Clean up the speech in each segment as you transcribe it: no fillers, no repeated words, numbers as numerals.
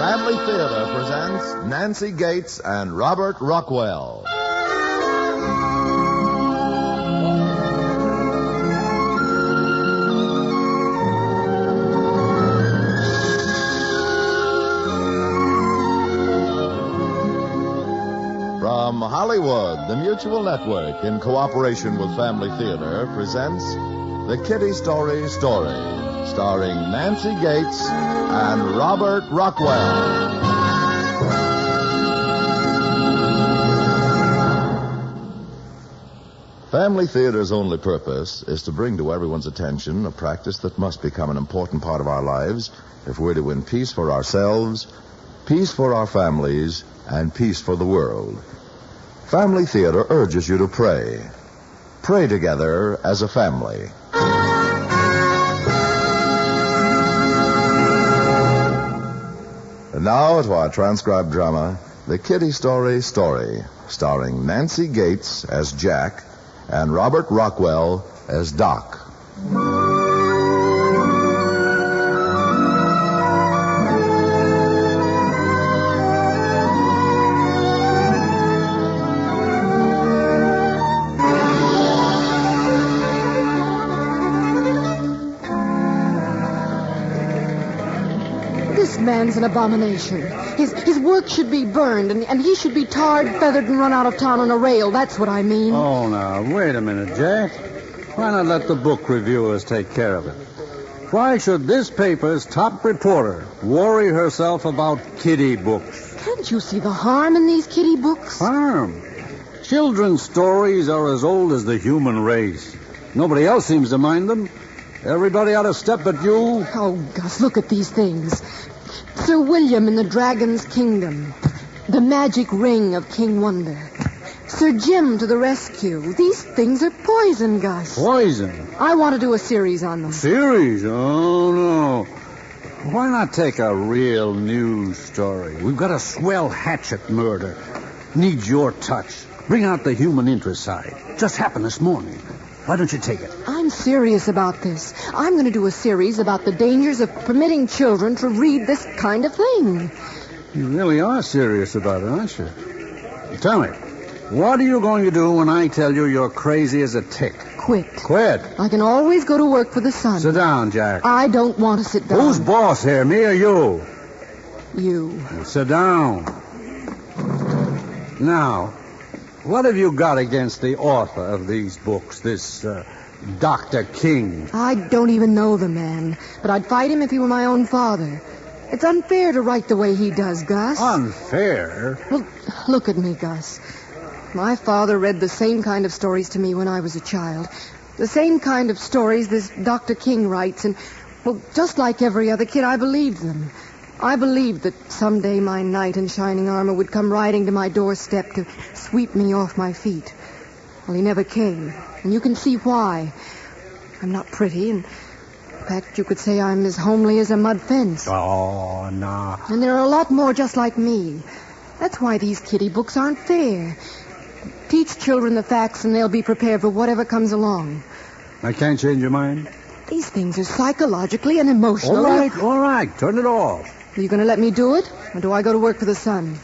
Family Theater presents Nancy Gates and Robert Rockwell. From Hollywood, the Mutual Network, in cooperation with Family Theater, presents The Kiddy Story, starring Nancy Gates and Robert Rockwell. Family Theater's only purpose is to bring to everyone's attention a practice that must become an important part of our lives if we're to win peace for ourselves, peace for our families, and peace for the world. Family Theater urges you to pray. Pray together as a family. And now to our transcribed drama, The Kiddy Story, starring Nancy Gates as Jack and Robert Rockwell as Doc. This man's an abomination. His work should be burned, and he should be tarred, feathered, and run out of town on a rail. That's what I mean. Oh, now, wait a minute, Jack. Why not let the book reviewers take care of it? Why should this paper's top reporter worry herself about kiddie books? Can't you see the harm in these kiddie books? Harm? Children's stories are as old as the human race. Nobody else seems to mind them. Everybody out of step but you. Oh, Gus, look at these things. Sir William in the Dragon's Kingdom. The Magic Ring of King Wonder. Sir Jim to the Rescue. These things are poison, Gus. Poison? I want to do a series on them. Series? Oh, no. Why not take a real news story? We've got a swell hatchet murder. Needs your touch. Bring out the human interest side. Just happened this morning. Why don't you take it? I'm serious about this. I'm going to do a series about the dangers of permitting children to read this kind of thing. You really are serious about it, aren't you? Tell me, what are you going to do when I tell you you're crazy as a tick? Quit. Quit? I can always go to work for the sun. Sit down, Jack. I don't want to sit down. Who's boss here, me or you? You. Sit down. Now, what have you got against the author of these books, this Dr. King? I don't even know the man, but I'd fight him if he were my own father. It's unfair to write the way he does, Gus. Unfair? Well, look at me, Gus. My father read the same kind of stories to me when I was a child. The same kind of stories this Dr. King writes, and, well, just like every other kid, I believed them. I believed that someday my knight in shining armor would come riding to my doorstep to sweep me off my feet. Well, he never came, and you can see why. I'm not pretty, and in fact, you could say I'm as homely as a mud fence. Oh, no. And there are a lot more just like me. That's why these kiddie books aren't fair. Teach children the facts, and they'll be prepared for whatever comes along. I can't change your mind? These things are psychologically and emotionally... All right. Turn it off. Are you going to let me do it, or do I go to work for the sun?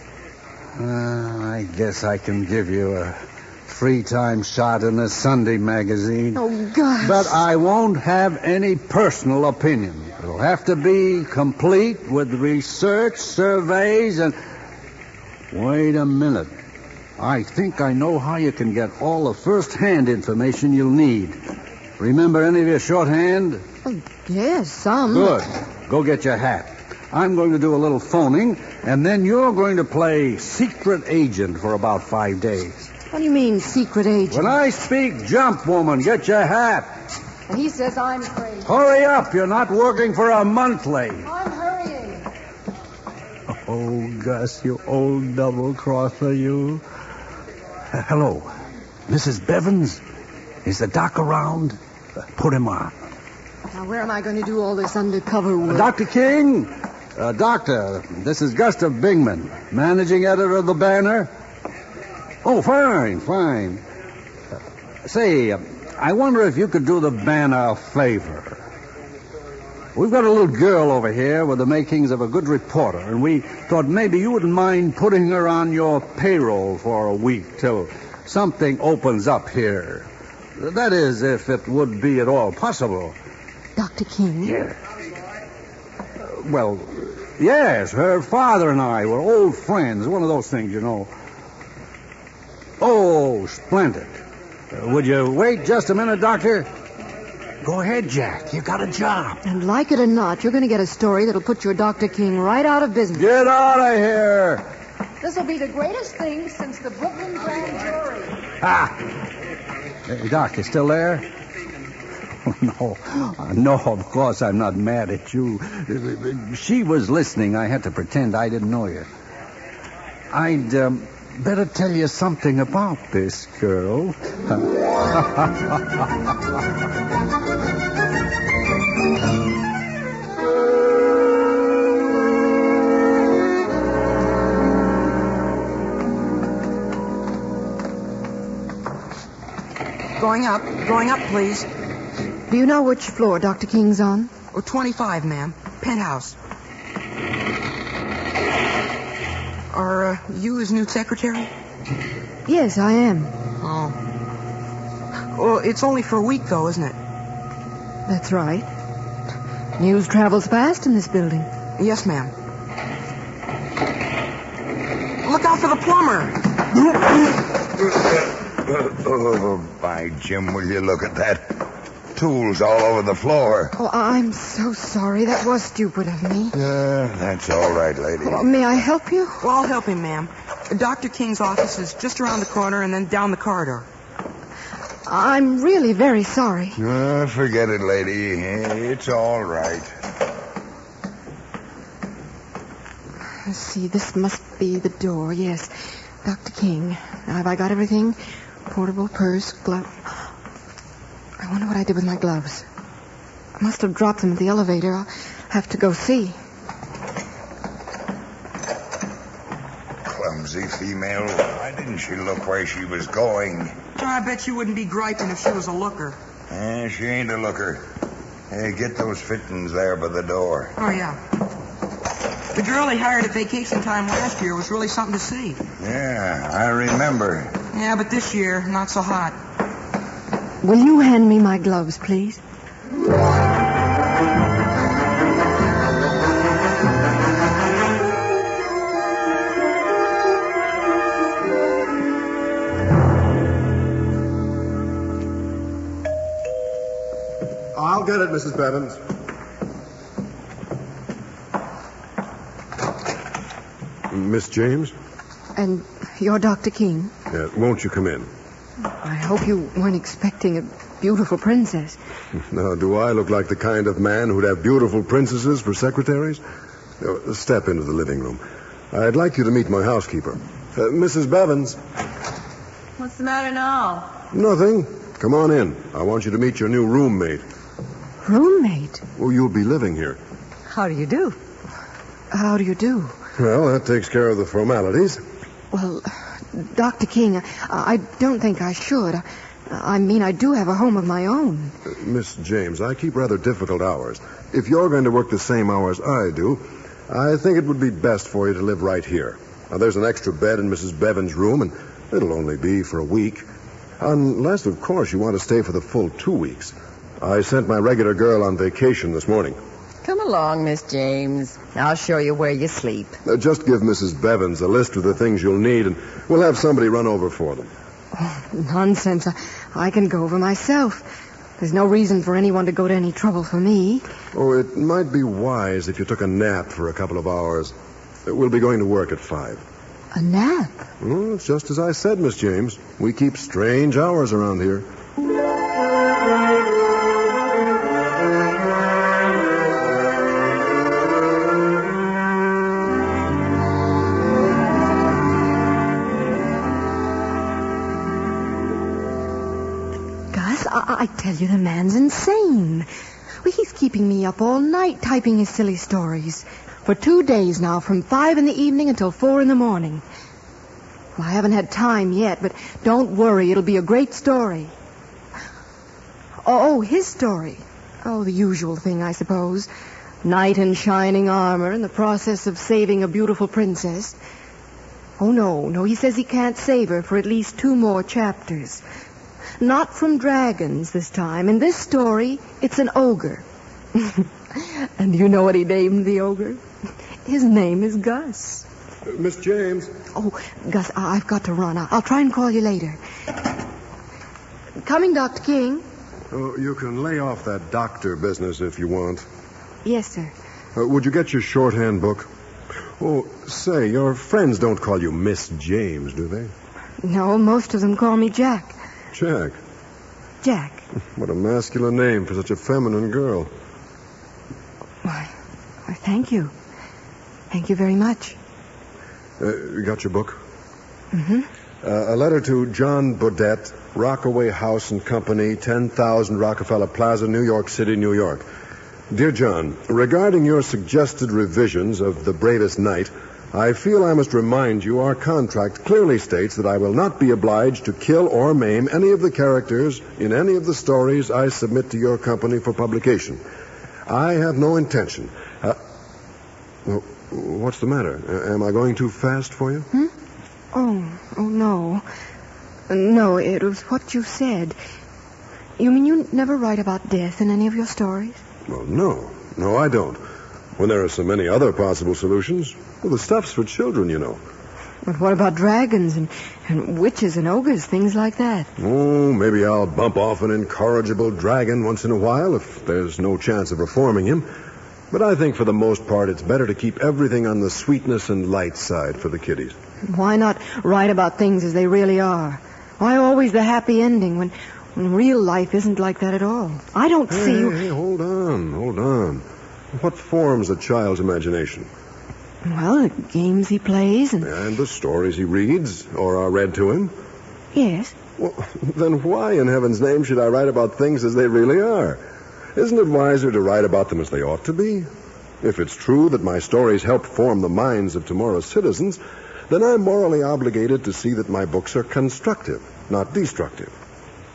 I guess I can give you a free-time shot in the Sunday magazine. Oh, Gus. But I won't have any personal opinion. It'll have to be complete with research, surveys, and... Wait a minute. I think I know how you can get all the first-hand information you'll need. Remember any of your shorthand? Oh, yes, some. Good. Go get your hat. I'm going to do a little phoning, and then you're going to play secret agent for about 5 days. What do you mean, secret agent? When I speak, jump, woman. Get your hat. And he says I'm crazy. Hurry up. You're not working for a monthly. I'm hurrying. Oh, Gus, you old double-crosser, you. Hello. Mrs. Bevins? Is the doc around? Put him on. Now, where am I going to do all this undercover work? Dr. King? Doctor, this is Gustav Bingman, managing editor of the Banner. Oh, fine. Say, I wonder if you could do the Banner a favor. We've got a little girl over here with the makings of a good reporter, and we thought maybe you wouldn't mind putting her on your payroll for a week till something opens up here. That is, if it would be at all possible. Dr. King? Yeah. Well, yes, her father and I were old friends. One of those things, you know. Oh, splendid. Would you wait just a minute, Doctor? Go ahead, Jack. You got a job. And like it or not, you're going to get a story that'll put your Dr. King right out of business. Get out of here. This will be the greatest thing since the Brooklyn Grand Jury. Hey, Doc, you still there? No, of course I'm not mad at you. She was listening. I had to pretend I didn't know you. I'd better tell you something about this girl. Going up, please. Do you know which floor Dr. King's on? 25, ma'am. Penthouse. Are you his new secretary? Yes, I am. Oh. Well, it's only for a week, though, isn't it? That's right. News travels fast in this building. Yes, ma'am. Look out for the plumber. Oh, by Jim, will you look at that? Tools all over the floor. Oh, I'm so sorry. That was stupid of me. That's all right, lady. Well, may I help you? Well, I'll help him, ma'am. Dr. King's office is just around the corner and then down the corridor. I'm really very sorry. Forget it, lady. It's all right. Let's see, this must be the door, yes. Dr. King. Now, have I got everything? Portable purse, glove. I wonder what I did with my gloves. I must have dropped them at the elevator. I'll have to go see. Clumsy female. Why didn't she look where she was going? I bet you wouldn't be griping if she was a looker. She ain't a looker. Hey, get those fittings there by the door. Oh, yeah. The girl they hired at vacation time last year was really something to see. Yeah, I remember. Yeah, but this year, not so hot. Will you hand me my gloves, please? I'll get it, Mrs. Bevins. Miss James? And you're Dr. King? Yeah, won't you come in? I hope you weren't expecting a beautiful princess. Now, do I look like the kind of man who'd have beautiful princesses for secretaries? Step into the living room. I'd like you to meet my housekeeper. Mrs. Bevins. What's the matter now? Nothing. Come on in. I want you to meet your new roommate. Roommate? Oh, you'll be living here. How do you do? How do you do? Well, that takes care of the formalities. Well, Dr. King, I don't think I should. I mean, I do have a home of my own. Miss James, I keep rather difficult hours. If you're going to work the same hours I do, I think it would be best for you to live right here. Now, there's an extra bed in Mrs. Bevan's room, and it'll only be for a week. Unless, of course, you want to stay for the full 2 weeks. I sent my regular girl on vacation this morning. Come along, Miss James. I'll show you where you sleep. Just give Mrs. Bevins a list of the things you'll need, and we'll have somebody run over for them. Oh, nonsense. I can go over myself. There's no reason for anyone to go to any trouble for me. Oh, it might be wise if you took a nap for a couple of hours. We'll be going to work at 5. A nap? Well, it's just as I said, Miss James. We keep strange hours around here. I tell you, the man's insane. Well, he's keeping me up all night typing his silly stories. For 2 days now, from 5 in the evening until 4 in the morning. Well, I haven't had time yet, but don't worry. It'll be a great story. Oh, his story. Oh, the usual thing, I suppose. Knight in shining armor in the process of saving a beautiful princess. Oh, no, he says he can't save her for at least 2 more chapters. Not from dragons this time. In this story, it's an ogre. And you know what he named the ogre? His name is Gus. Miss James. Oh, Gus, I've got to run. I'll try and call you later. Coming, Dr. King. Oh, you can lay off that doctor business if you want. Yes, sir. Would you get your shorthand book? Oh, say, your friends don't call you Miss James, do they? No, most of them call me Jack. Jack? Jack. What a masculine name for such a feminine girl. Why, thank you. Thank you very much. You got your book? Mm-hmm. A letter to John Bodette, Rockaway House and Company, 10,000 Rockefeller Plaza, New York City, New York. Dear John, regarding your suggested revisions of The Bravest Knight, I feel I must remind you our contract clearly states that I will not be obliged to kill or maim any of the characters in any of the stories I submit to your company for publication. I have no intention. Well, what's the matter? Am I going too fast for you? Oh, no. No, it was what you said. You mean you never write about death in any of your stories? Well, no, I don't. When there are so many other possible solutions, well, the stuff's for children, you know. But what about dragons and witches and ogres, things like that? Oh, maybe I'll bump off an incorrigible dragon once in a while if there's no chance of reforming him. But I think for the most part it's better to keep everything on the sweetness and light side for the kiddies. Why not write about things as they really are? Why always the happy ending when real life isn't like that at all? I don't see you... Hey, hold on. What forms a child's imagination? Well, the games he plays and... And the stories he reads or are read to him? Yes. Well, then why in heaven's name should I write about things as they really are? Isn't it wiser to write about them as they ought to be? If it's true that my stories help form the minds of tomorrow's citizens, then I'm morally obligated to see that my books are constructive, not destructive.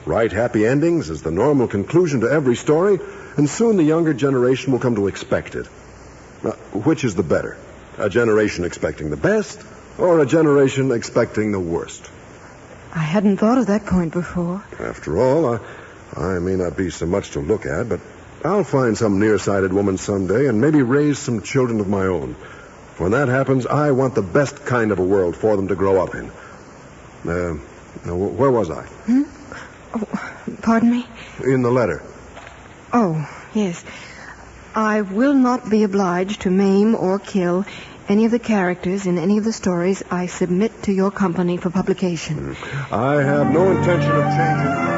Write happy endings as the normal conclusion to every story, and soon the younger generation will come to expect it. Now, which is the better? A generation expecting the best, or a generation expecting the worst? I hadn't thought of that point before. After all, I may not be so much to look at, but I'll find some nearsighted woman someday and maybe raise some children of my own. When that happens, I want the best kind of a world for them to grow up in. Now, where was I? Oh, pardon me? In the letter. Oh, yes. I will not be obliged to maim or kill any of the characters in any of the stories I submit to your company for publication. I have no intention of changing.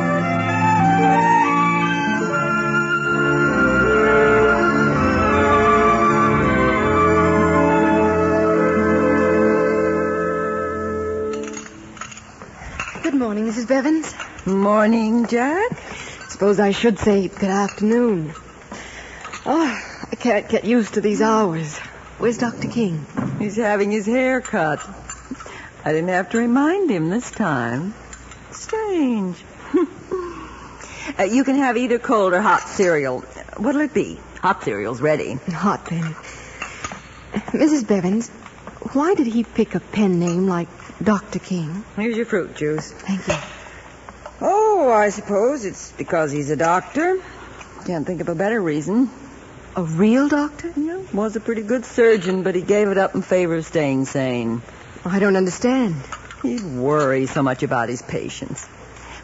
Good morning, Mrs. Bevins. Morning, Jack. Suppose I should say good afternoon. Oh, I can't get used to these hours. Where's Dr. King? He's having his hair cut. I didn't have to remind him this time. Strange. You can have either cold or hot cereal. What'll it be? Hot cereal's ready. Hot, then. Mrs. Bevins, why did he pick a pen name like Dr. King? Here's your fruit juice. Thank you. Oh, I suppose it's because he's a doctor. Can't think of a better reason. A real doctor? No, was a pretty good surgeon, but he gave it up in favor of staying sane. I don't understand. He'd worry so much about his patients.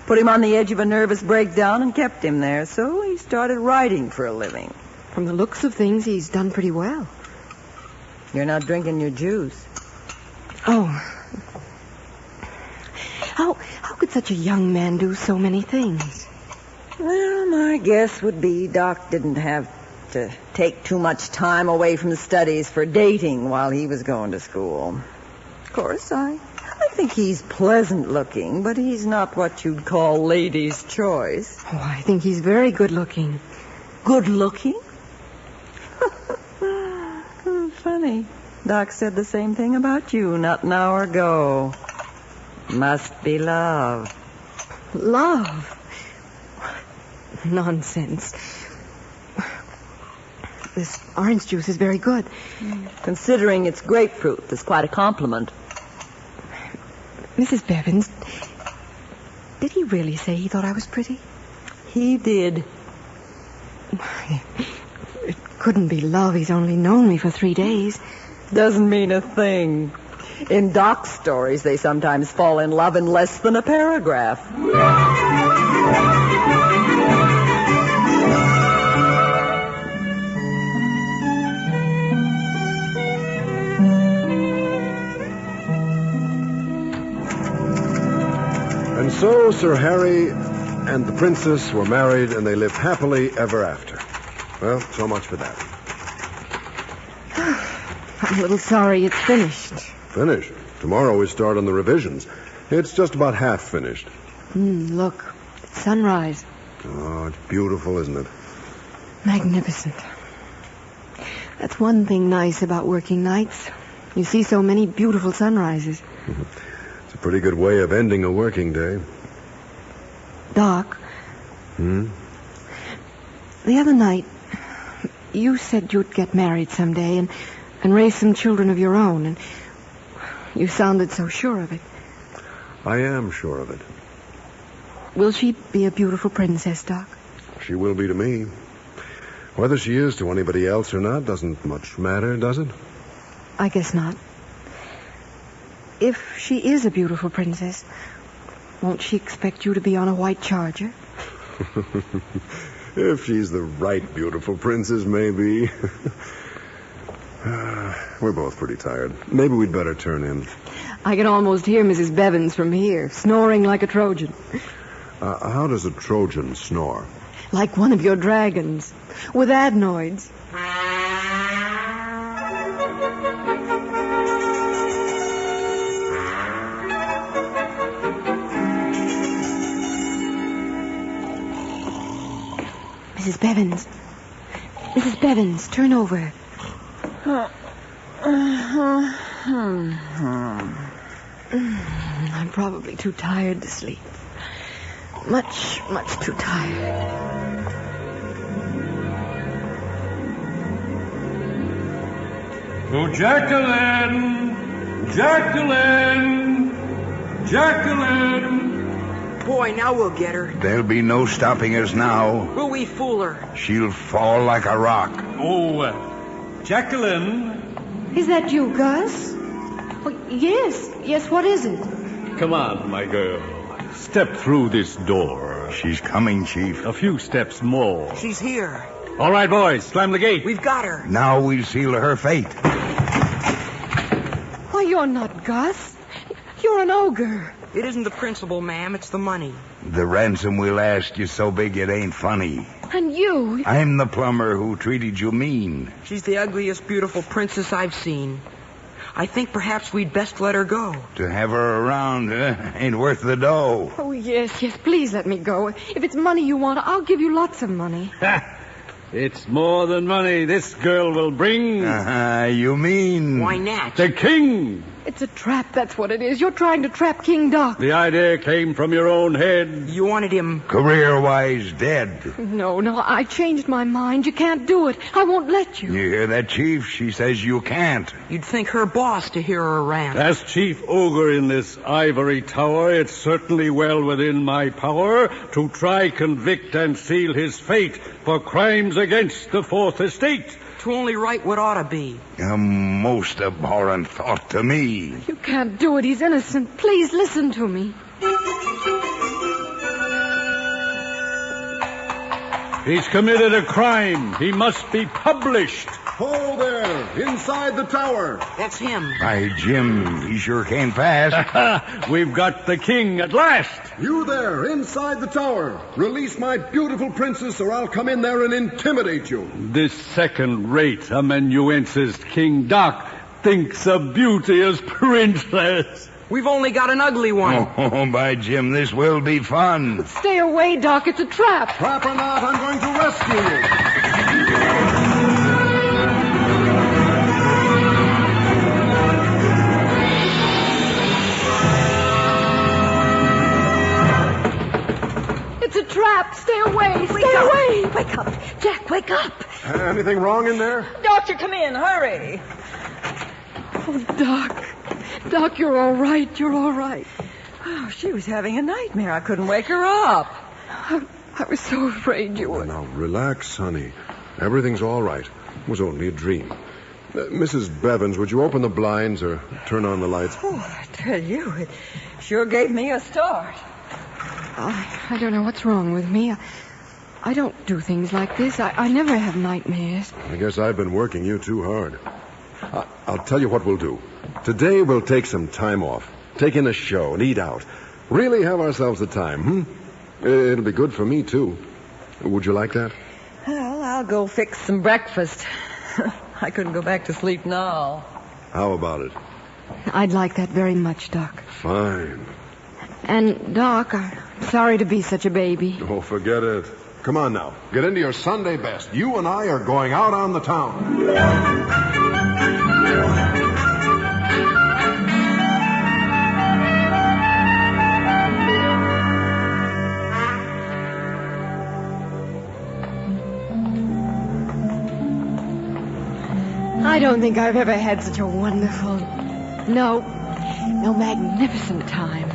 Put him on the edge of a nervous breakdown and kept him there, so he started writing for a living. From the looks of things, he's done pretty well. You're not drinking your juice. Oh. How could such a young man do so many things? Well, my guess would be Doc didn't have to take too much time away from the studies for dating while he was going to school. Of course, I think he's pleasant looking, but he's not what you'd call ladies' choice. Oh, I think he's very good looking. Good looking? Funny. Doc said the same thing about you not an hour ago. Must be love. Love? Nonsense. This orange juice is very good. Considering it's grapefruit, that's quite a compliment. Mrs. Bevins, did he really say he thought I was pretty? He did. It couldn't be love. He's only known me for 3 days. Doesn't mean a thing. In Doc's stories, they sometimes fall in love in less than a paragraph. And so Sir Harry and the princess were married, and they lived happily ever after. Well, so much for that. I'm a little sorry it's finished. Finished. Tomorrow we start on the revisions. It's just about half finished. Look, sunrise. Oh, it's beautiful, isn't it? Magnificent. That's one thing nice about working nights. You see so many beautiful sunrises. It's a pretty good way of ending a working day. Doc. The other night, you said you'd get married someday and raise some children of your own, and you sounded so sure of it. I am sure of it. Will she be a beautiful princess, Doc? She will be to me. Whether she is to anybody else or not doesn't much matter, does it? I guess not. If she is a beautiful princess, won't she expect you to be on a white charger? If she's the right beautiful princess, maybe. We're both pretty tired. Maybe we'd better turn in. I can almost hear Mrs. Bevins from here, snoring like a Trojan. How does a Trojan snore? Like one of your dragons, with adenoids. Mrs. Bevins. Mrs. Bevins, turn over. I'm probably too tired to sleep. Much, much too tired. Oh, Jacqueline! Jacqueline! Jacqueline! Boy, now we'll get her. There'll be no stopping us now. Will we fool her? She'll fall like a rock. Oh, Jacqueline! Is that you, Gus? Oh, yes, what is it? Come on, my girl. Step through this door. She's coming, Chief. A few steps more. She's here. All right, boys, slam the gate. We've got her. Now we'll seal her fate. Why, you're not Gus. You're an ogre. It isn't the principal, ma'am. It's the money. The ransom we'll ask you so big it ain't funny. And you... I'm the plumber who treated you mean. She's the ugliest, beautiful princess I've seen. I think perhaps we'd best let her go. To have her around ain't worth the dough. Oh, yes, please let me go. If it's money you want, I'll give you lots of money. It's more than money this girl will bring. You mean... Why not? The king! It's a trap, that's what it is. You're trying to trap King Doc. The idea came from your own head. You wanted him... Career-wise dead. No, I changed my mind. You can't do it. I won't let you. You hear that, Chief? She says you can't. You'd think her boss to hear her rant. As chief ogre in this ivory tower, it's certainly well within my power to try, convict, and seal his fate for crimes against the Fourth Estate. To only write what ought to be. A most abhorrent thought to me. You can't do it. He's innocent. Please listen to me. He's committed a crime. He must be published. Ho there, inside the tower. That's him. By Jim, he sure came fast. We've got the king at last. You there, inside the tower. Release my beautiful princess, or I'll come in there and intimidate you. This second-rate amanuensis King Doc thinks a beauteous princess. We've only got an ugly one. Oh, by Jim, this will be fun. Stay away, Doc. It's a trap. Trap or not, I'm going to rescue you. It's a trap. Stay away. Stay away. Wake up. Jack, wake up. Anything wrong in there? Doctor, come in. Hurry. Oh, Doc. Doc, you're all right. You're all right. Oh, she was having a nightmare. I couldn't wake her up. I was so afraid you would. Now, relax, honey. Everything's all right. It was only a dream. Mrs. Bevins, would you open the blinds or turn on the lights? Oh, I tell you, it sure gave me a start. I don't know what's wrong with me. I don't do things like this. I never have nightmares. I guess I've been working you too hard. I'll tell you what we'll do. Today we'll take some time off. Take in a show and eat out. Really have ourselves a time, It'll be good for me, too. Would you like that? Well, I'll go fix some breakfast. I couldn't go back to sleep now. How about it? I'd like that very much, Doc. Fine. And, Doc, I'm sorry to be such a baby. Oh, forget it. Come on now. Get into your Sunday best. You and I are going out on the town. I don't think I've ever had such a wonderful, magnificent time.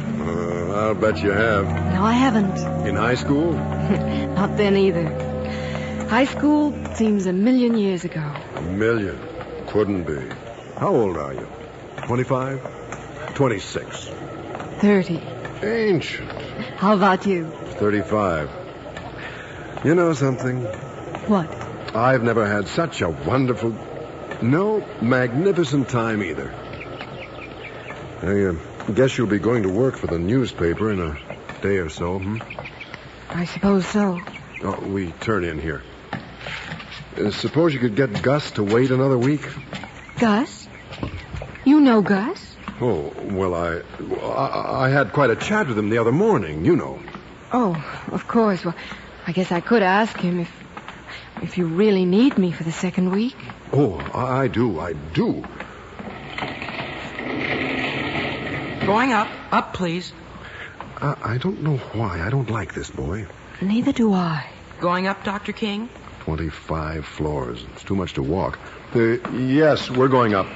I'll bet you have. No, I haven't. In high school? Not then either. High school seems a million years ago. A million? Couldn't be. How old are you? 25? 26. 30. Ancient. How about you? 35. You know something? What? I've never had such a wonderful... No, magnificent time either. I guess you'll be going to work for the newspaper in a day or so, I suppose so. Oh, we turn in here. Suppose you could get Gus to wait another week? Gus? You know Gus? Oh, well, I had quite a chat with him the other morning, you know. Oh, of course. Well, I guess I could ask him if you really need me for the second week. Oh, I do. Going up. Up, please. I don't know why. I don't like this, boy. Neither do I. Going up, Dr. King? 25 floors. It's too much to walk. Yes, we're going up.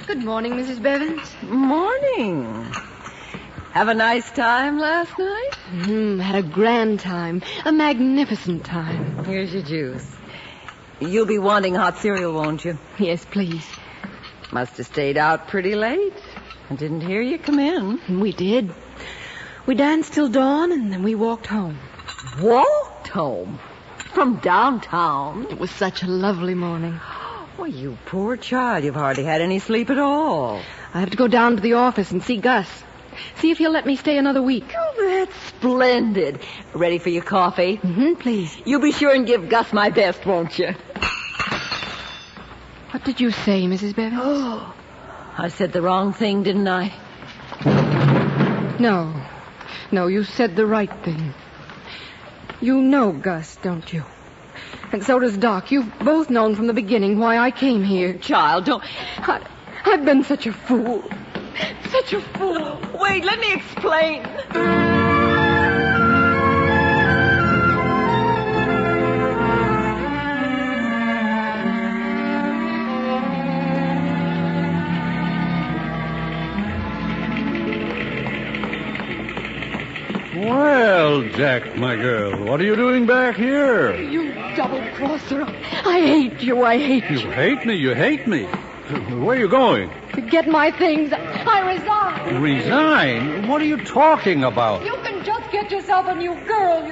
Good morning, Mrs. Bevins. Morning. Have a nice time last night? Had a grand time. A magnificent time. Here's your juice. You'll be wanting hot cereal, won't you? Yes, please. Must have stayed out pretty late. I didn't hear you come in. We did. We danced till dawn, and then we walked home. Walked home? From downtown? It was such a lovely morning. Oh, you poor child. You've hardly had any sleep at all. I have to go down to the office and see Gus. See if he'll let me stay another week. Oh, that's splendid. Ready for your coffee? Please. You'll be sure and give Gus my best, won't you? What did you say, Mrs. Bevins? Oh, I said the wrong thing, didn't I? No, you said the right thing. You know Gus, don't you? And so does Doc. You've both known from the beginning why I came here. Child, don't... I've been such a fool. Such a fool. Wait, let me explain. Well, Jack, my girl, what are you doing back here? You double-crosser. I hate you. I hate you. You hate me? Where are you going? To get my things. I resign. Resign? What are you talking about? You can just get yourself a new girl,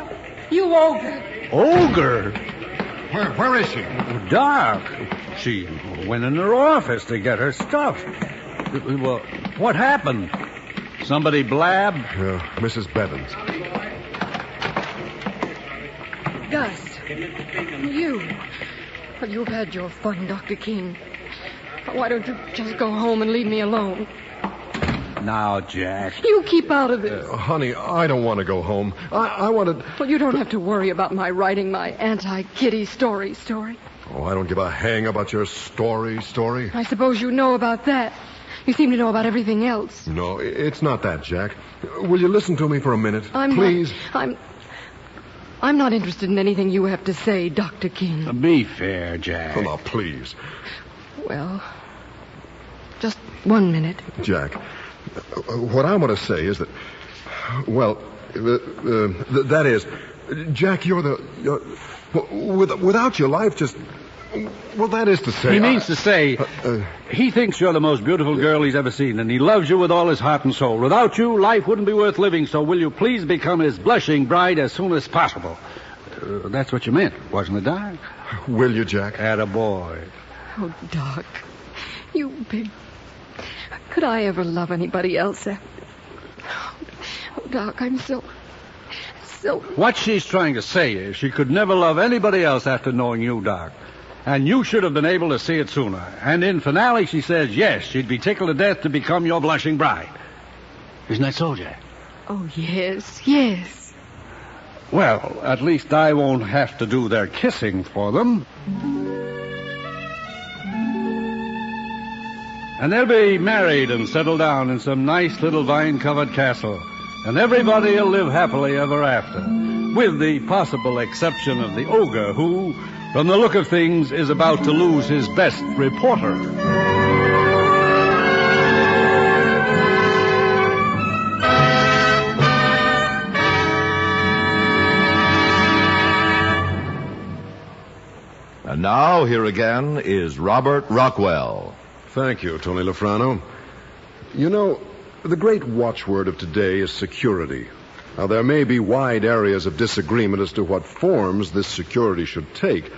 you ogre. Ogre? Where is she? Doc. She went in her office to get her stuff. Well, what happened? Somebody blabbed? Mrs. Bevins. Gus. Well, you've had your fun, Dr. King. Why don't you just go home and leave me alone? Now, Jack. You keep out of this. Honey, I don't want to go home. I wanted... Well, you don't have to worry about my writing my anti-Kiddy story. Oh, I don't give a hang about your story. I suppose you know about that. You seem to know about everything else. No, it's not that, Jack. Will you listen to me for a minute? Please? I'm not interested in anything you have to say, Dr. King. Be fair, Jack. Oh, now, please. Well, just 1 minute. Jack, what I want to say is that, well, that is, Jack, without your life just... Well, that is to say... He means to say, he thinks you're the most beautiful girl he's ever seen, and he loves you with all his heart and soul. Without you, life wouldn't be worth living, so will you please become his blushing bride as soon as possible? That's what you meant, wasn't it, Doc? Will you, Jack? Attaboy. Oh, Doc, you big... Could I ever love anybody else after... Oh, Doc, I'm so... What she's trying to say is she could never love anybody else after knowing you, Doc. And you should have been able to see it sooner. And in finale, she says, yes, she'd be tickled to death to become your blushing bride. Isn't that so, Jack? Oh, yes. Well, at least I won't have to do their kissing for them. And they'll be married and settle down in some nice little vine-covered castle. And everybody will live happily ever after, with the possible exception of the ogre who, from the look of things, is about to lose his best reporter. And now, here again is Robert Rockwell. Thank you, Tony Lafrano. You know, the great watchword of today is security. Now, there may be wide areas of disagreement as to what forms this security should take,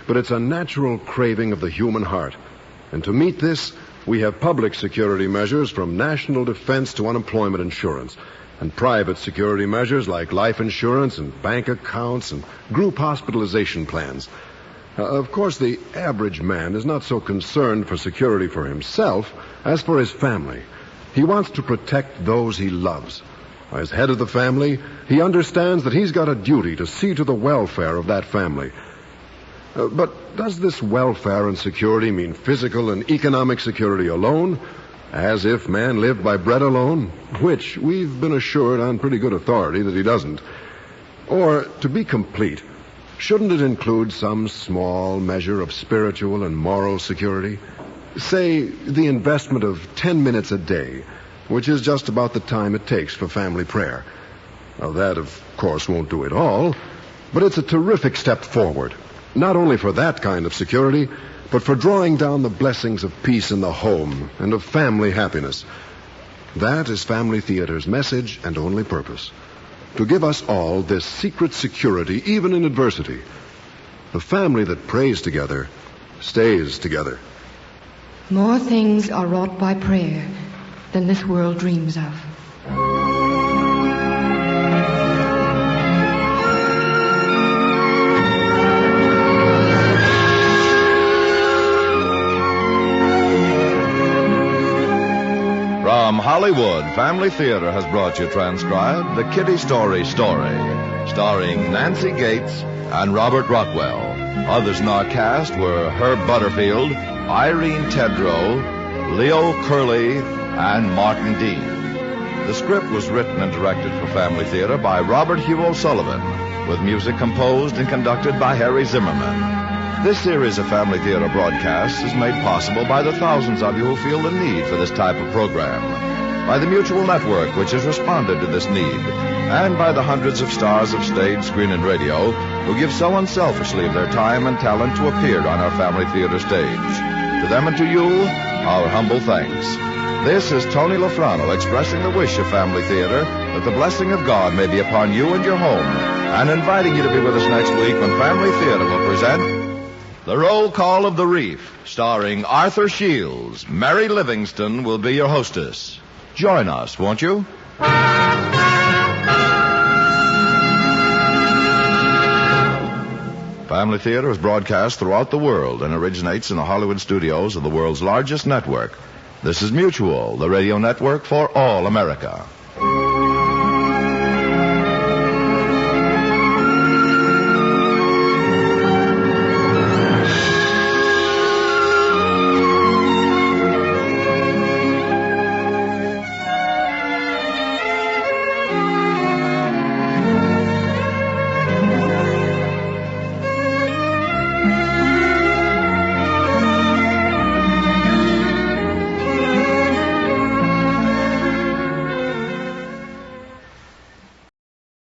but it's a natural craving of the human heart. And to meet this, we have public security measures from national defense to unemployment insurance, and private security measures like life insurance and bank accounts and group hospitalization plans. Of course, the average man is not so concerned for security for himself as for his family. He wants to protect those he loves. As head of the family, he understands that he's got a duty to see to the welfare of that family. But does this welfare and security mean physical and economic security alone? As if man lived by bread alone? Which we've been assured on pretty good authority that he doesn't. Or, to be complete, shouldn't it include some small measure of spiritual and moral security? Say, the investment of 10 minutes a day, which is just about the time it takes for family prayer. Now, that, of course, won't do it all, but it's a terrific step forward, not only for that kind of security, but for drawing down the blessings of peace in the home and of family happiness. That is Family Theater's message and only purpose, to give us all this secret security, even in adversity. The family that prays together stays together. More things are wrought by prayer than this world dreams of. From Hollywood, Family Theater has brought you transcribed The Kiddy Story, starring Nancy Gates and Robert Rockwell. Others in our cast were Herb Butterfield, Irene Tedrow, Leo Curley, and Martin Dean. The script was written and directed for Family Theater by Robert Hugh O'Sullivan, with music composed and conducted by Harry Zimmerman. This series of Family Theater broadcasts is made possible by the thousands of you who feel the need for this type of program, by the Mutual Network, which has responded to this need, and by the hundreds of stars of stage, screen, and radio who give so unselfishly of their time and talent to appear on our Family Theater stage. To them and to you, our humble thanks. This is Tony Lafrano expressing the wish of Family Theater that the blessing of God may be upon you and your home, and inviting you to be with us next week when Family Theater will present The Roll Call of the Reef, starring Arthur Shields. Mary Livingston will be your hostess. Join us, won't you? Family Theater is broadcast throughout the world and originates in the Hollywood studios of the world's largest network. This is Mutual, the radio network for all America.